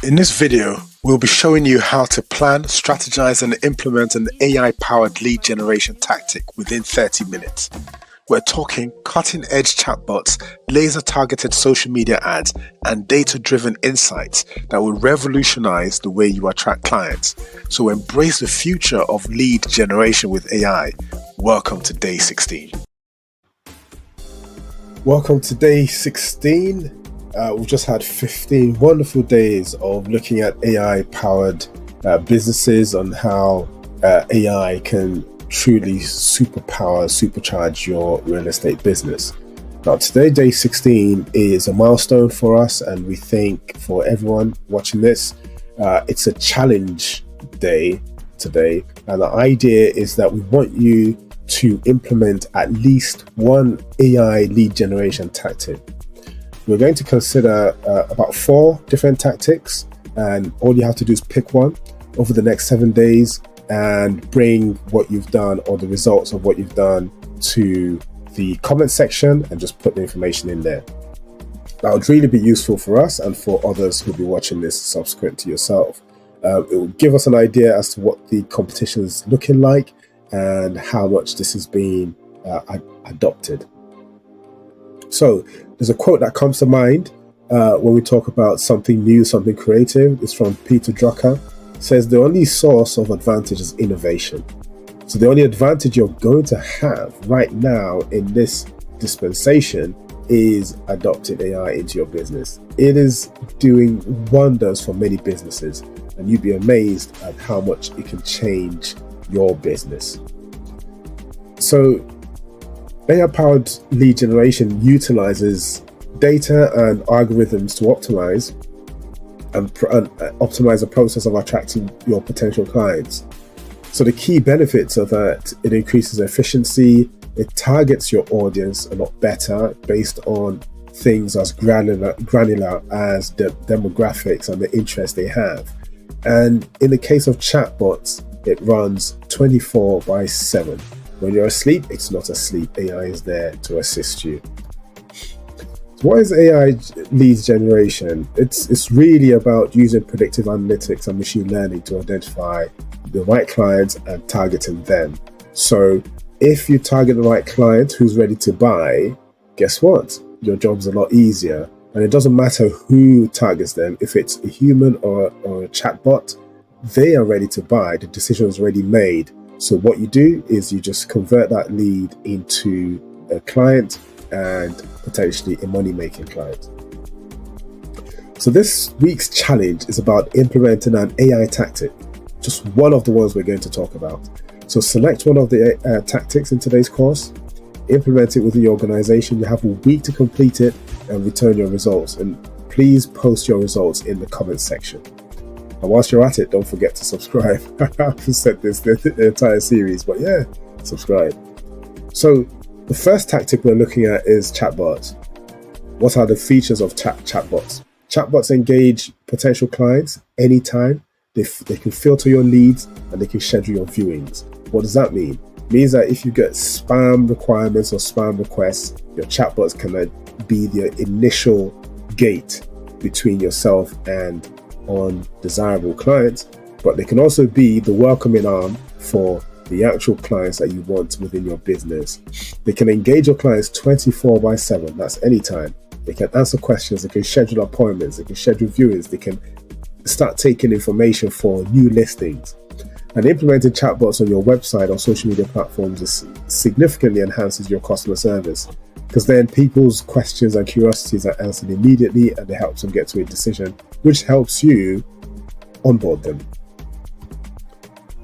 In this video, we'll be showing you how to plan, strategize, and implement an AI-powered lead generation tactic within 30 minutes. We're talking cutting-edge chatbots, laser-targeted social media ads, and data-driven insights that will revolutionize the way you attract clients. So embrace the future of lead generation with AI. Welcome to day 16. Welcome to day 16. We've just had 15 wonderful days of looking at AI-powered businesses on how AI can truly supercharge your real estate business. Now today, day 16, is a milestone for us, and we think for everyone watching this, it's a challenge day today. And the idea is that we want you to implement at least one AI lead generation tactic. We're going to consider about 4 different tactics, and all you have to do is pick one over the next 7 days and bring what you've done or the results of what you've done to the comment section and just put the information in there. That would really be useful for us and for others who'll be watching this subsequent to yourself. It will give us an idea as to what the competition is looking like and how much this is being adopted. So there's a quote that comes to mind when we talk about something new, something creative. It's from Peter Drucker. It says, the only source of advantage is innovation. So the only advantage you're going to have right now in this dispensation is adopting AI into your business. It is doing wonders for many businesses, and you'd be amazed at how much it can change your business. So AI-powered lead generation utilizes data and algorithms to optimize the process of attracting your potential clients. So the key benefits of that, it increases efficiency, it targets your audience a lot better based on things as granular as the demographics and the interest they have. And in the case of chatbots, it runs 24/7. When you're asleep, it's not asleep. AI is there to assist you. So what is AI leads generation? It's really about using predictive analytics and machine learning to identify the right clients and targeting them. So if you target the right client who's ready to buy, guess what? Your job's a lot easier. And it doesn't matter who targets them. If it's a human or a chatbot, they are ready to buy. The decision is already made. So what you do is you just convert that lead into a client and potentially a money-making client. So this week's challenge is about implementing an AI tactic, just one of the ones we're going to talk about. So select one of the tactics in today's course, implement it within your organization. You have a week to complete it and return your results. And please post your results in the comment section. And whilst you're at it, don't forget to subscribe. I've said this the entire series, but yeah, subscribe. So the first tactic we're looking at is chatbots. What are the features of chatbots? Chatbots engage potential clients anytime. They can filter your leads and they can schedule your viewings. What does that mean? It means that if you get spam requirements or spam requests, your chatbots can be the initial gate between yourself and undesirable clients, but they can also be the welcoming arm for the actual clients that you want within your business. They can engage your clients 24/7, that's anytime. They can answer questions, they can schedule appointments, they can schedule viewings, they can start taking information for new listings. And implementing chatbots on your website or social media platforms significantly enhances your customer service, because then people's questions and curiosities are answered immediately and it helps them get to a decision, which helps you onboard them.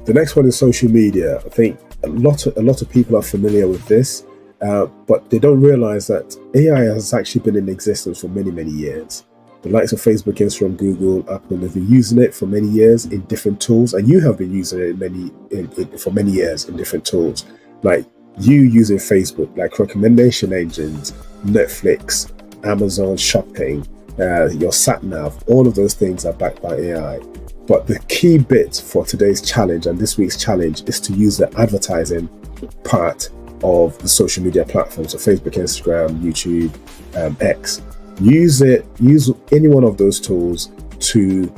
The next one is social media. I think a lot of people are familiar with this, but they don't realize that AI has actually been in existence for many, many years. The likes of Facebook, Instagram, Google, Apple have been using it for many years in different tools, and you have been using it for many years in different tools. Like you using Facebook, like recommendation engines, Netflix, Amazon shopping, your sat nav, all of those things are backed by AI. But the key bit for today's challenge and this week's challenge is to use the advertising part of the social media platforms, so Facebook, Instagram, YouTube, X. Use any one of those tools to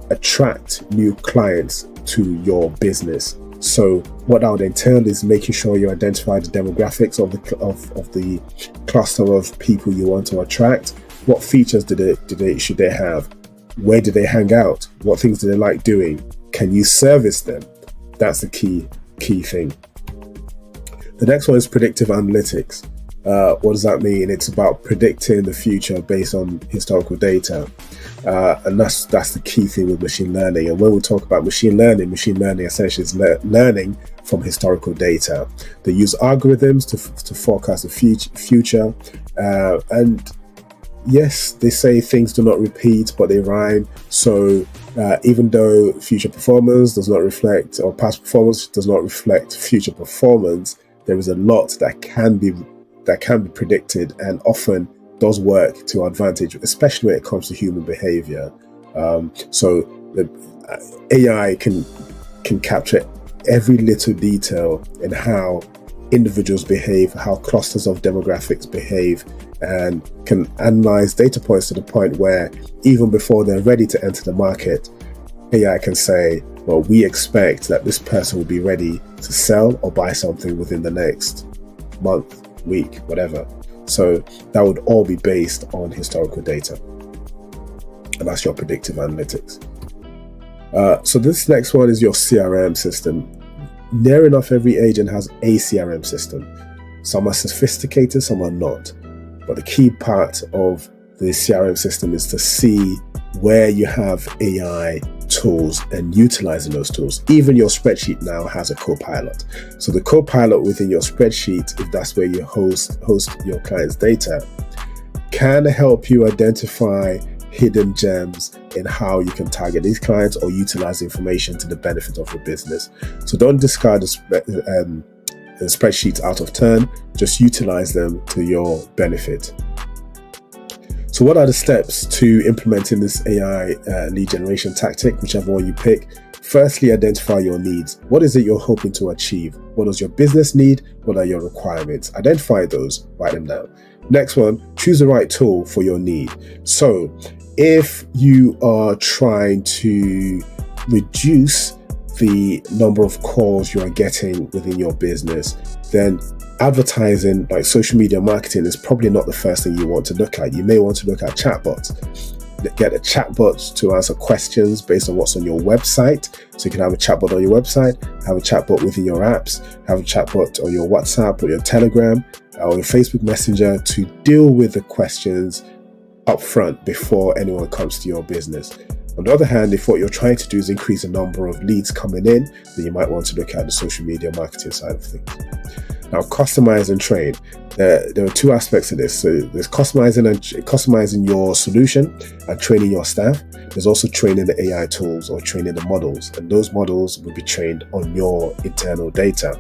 attract new clients to your business. So what that would entail is making sure you identify the demographics of the cluster of people you want to attract. What features should they have? Where do they hang out? What things do they like doing? Can you service them? That's the key thing. The next one is predictive analytics. What does that mean? It's about predicting the future based on historical data. And that's the key thing with machine learning. And when we talk about machine learning essentially is learning from historical data. They use algorithms to forecast the future. And yes, they say things do not repeat, but they rhyme. So even though future performance does not reflect, or past performance does not reflect future performance, there is a lot that can be predicted, and often does work to our advantage, especially when it comes to human behavior. So the AI can capture every little detail in how individuals behave, how clusters of demographics behave, and can analyze data points to the point where even before they're ready to enter the market, AI can say, well, we expect that this person will be ready to sell or buy something within the next month, week, whatever. So that would all be based on historical data. And that's your predictive analytics. So this next one is your CRM system. Near enough every agent has a CRM system. Some are sophisticated, some are not. But the key part of the CRM system is to see where you have AI tools and utilizing those tools. Even your spreadsheet now has a co-pilot. So the co-pilot within your spreadsheet, if that's where you host your client's data, can help you identify hidden gems in how you can target these clients or utilize information to the benefit of your business. So don't discard the spreadsheets out of turn, just utilize them to your benefit. So what are the steps to implementing this AI lead generation tactic, whichever one you pick? Firstly, identify your needs. What is it you're hoping to achieve? What does your business need? What are your requirements? Identify those, write them down. Next one, choose the right tool for your need. So if you are trying to reduce the number of calls you are getting within your business, then advertising, like social media marketing, is probably not the first thing you want to look at. You may want to look at chatbots. Get a chatbot to answer questions based on what's on your website. So you can have a chatbot on your website, have a chatbot within your apps, have a chatbot on your WhatsApp or your Telegram or your Facebook Messenger to deal with the questions up front before anyone comes to your business. On the other hand, if what you're trying to do is increase the number of leads coming in, then you might want to look at the social media marketing side of things. Now, customize and train. There are two aspects of this. So there's customizing your solution and training your staff. There's also training the AI tools or training the models, and those models will be trained on your internal data.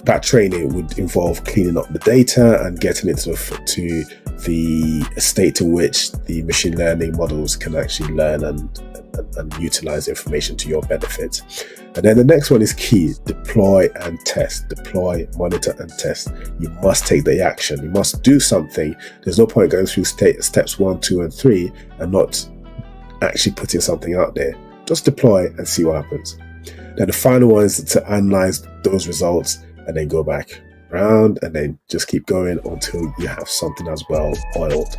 That training would involve cleaning up the data and getting it to the state in which the machine learning models can actually learn and utilize information to your benefit. And then the next one is key: deploy and test. Deploy, monitor, and test. You must take the action. You must do something. There's no point going through steps 1, 2, and 3 and not actually putting something out there. Just deploy and see what happens. Then the final one is to analyze those results and then go back around and then just keep going until you have something as well oiled.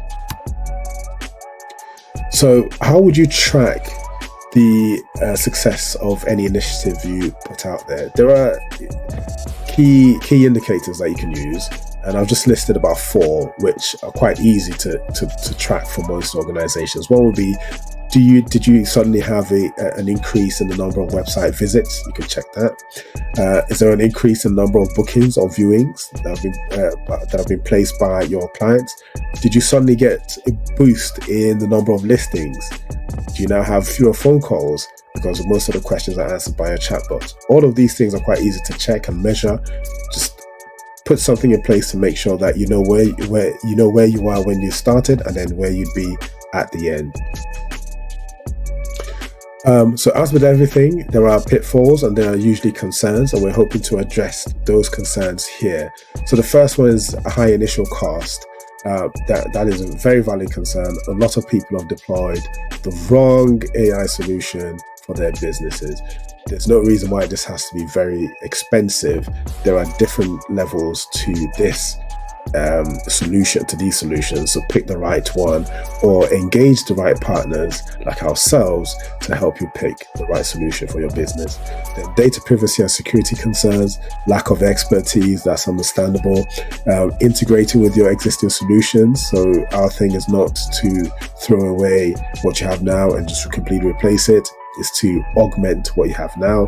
So how would you track the success of any initiative you put out there? There are key indicators that you can use, and I've just listed about 4, which are quite easy to track for most organizations. One would be, did you suddenly have an increase in the number of website visits? You can check that. Is there an increase in the number of bookings or viewings that have been placed by your clients? Did you suddenly get a boost in the number of listings? Do you now have fewer phone calls because most of the questions are answered by a chatbot? All of these things are quite easy to check and measure. Just put something in place to make sure that you know where you are when you started and then where you'd be at the end. So as with everything, there are pitfalls and there are usually concerns, and we're hoping to address those concerns here. So the first one is a high initial cost. That is a very valid concern. A lot of people have deployed the wrong AI solution for their businesses. There's no reason why this has to be very expensive. There are different levels to this solution, to these solutions. So pick the right one, or engage the right partners like ourselves to help you pick the right solution for your business. Then data privacy and security concerns, lack of expertise, that's understandable. Integrating with your existing solutions. So our thing is not to throw away what you have now and just completely replace it. Is to augment what you have now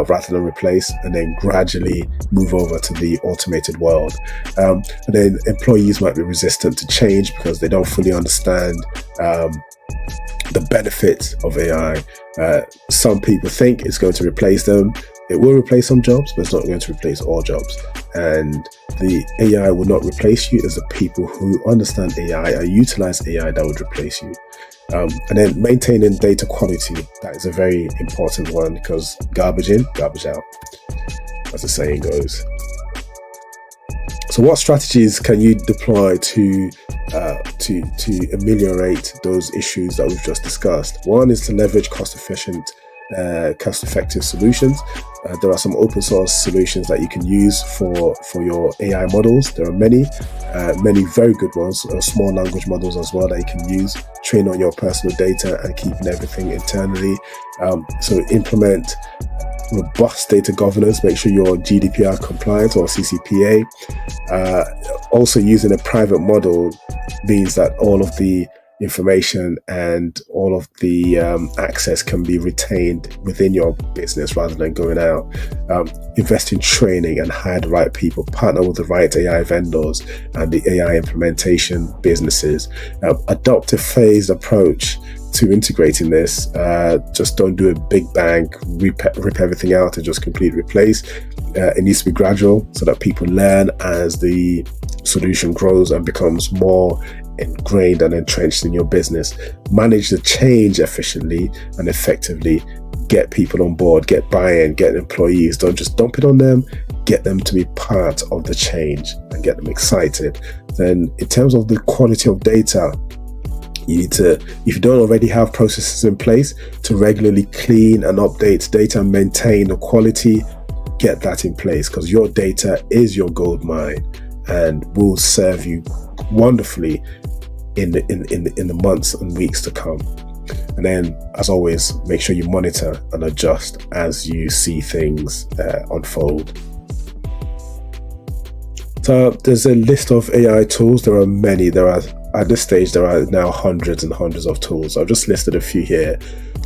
rather than replace, and then gradually move over to the automated world. And then employees might be resistant to change because they don't fully understand the benefits of AI. Some people think it's going to replace them. It will replace some jobs, but it's not going to replace all jobs. And the AI will not replace you. It's the people who understand AI or utilize AI that would replace you. And then maintaining data quality, that is a very important one, because garbage in, garbage out, as the saying goes. So what strategies can you deploy to ameliorate those issues that we've just discussed? One is to leverage cost-effective solutions. There are some open source solutions that you can use for your AI models. There are many very good ones, small language models as well that you can use, train on your personal data and keeping everything internally. So implement robust data governance, make sure you're GDPR compliant or CCPA. Also using a private model means that all of the information and all of the access can be retained within your business rather than going out. Invest in training and hire the right people, partner with the right AI vendors and the AI implementation businesses. Adopt a phased approach to integrating this. Just don't do a big bang, rip everything out and just completely replace. It needs to be gradual so that people learn as the solution grows and becomes more ingrained and entrenched in your business. Manage the change efficiently and effectively. Get people on board, get buy-in, get employees. Don't just dump it on them. Get them to be part of the change and get them excited. Then in terms of the quality of data, you need to, if you don't already have processes in place to regularly clean and update data and maintain the quality, get that in place, because your data is your gold mine and will serve you wonderfully in the months and weeks to come. And then, as always, make sure you monitor and adjust as you see things unfold. So there's a list of AI tools. There are many. At this stage, there are now hundreds and hundreds of tools. I've just listed a few here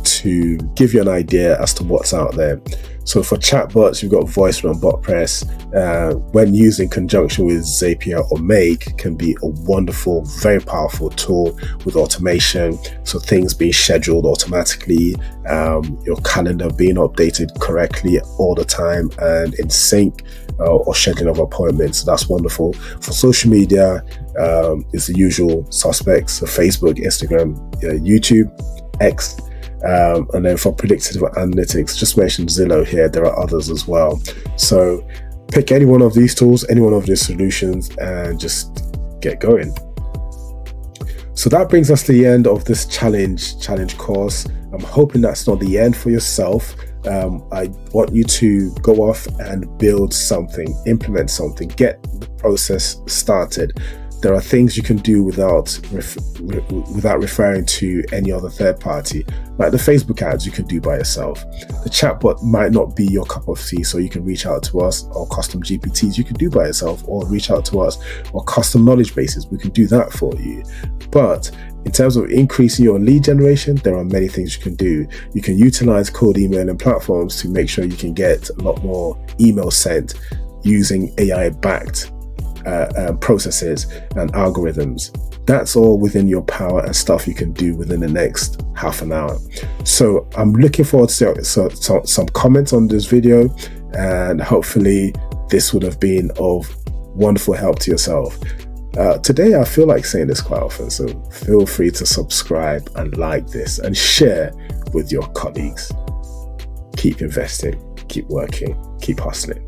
to give you an idea as to what's out there. So for chatbots, you've got Voicewell and BotPress. When used in conjunction with Zapier or Make, can be a wonderful, very powerful tool with automation. So things being scheduled automatically, your calendar being updated correctly all the time and in sync, or scheduling of appointments. So that's wonderful. For social media, it's the usual suspects: so Facebook, Instagram, YouTube, X. And then for predictive analytics, just mentioned Zillow here. There are others as well. So pick any one of these tools, any one of these solutions, and just get going. So that brings us to the end of this challenge course. I'm hoping that's not the end for yourself. I want you to go off and build something, implement something, get the process started. There are things you can do without referring to any other third party. Like the Facebook ads, you can do by yourself. The chatbot might not be your cup of tea, so you can reach out to us. Or custom GPTs, you can do by yourself, or reach out to us. Or custom knowledge bases, we can do that for you. But in terms of increasing your lead generation, there are many things you can do. You can utilize cold emailing platforms to make sure you can get a lot more emails sent using AI-backed processes and algorithms. That's all within your power and stuff you can do within the next half an hour. So I'm looking forward to some comments on this video, and hopefully this would have been of wonderful help to yourself. Today I feel like saying this quite often, so feel free to subscribe and like this and share with your colleagues. Keep investing, keep working, keep hustling.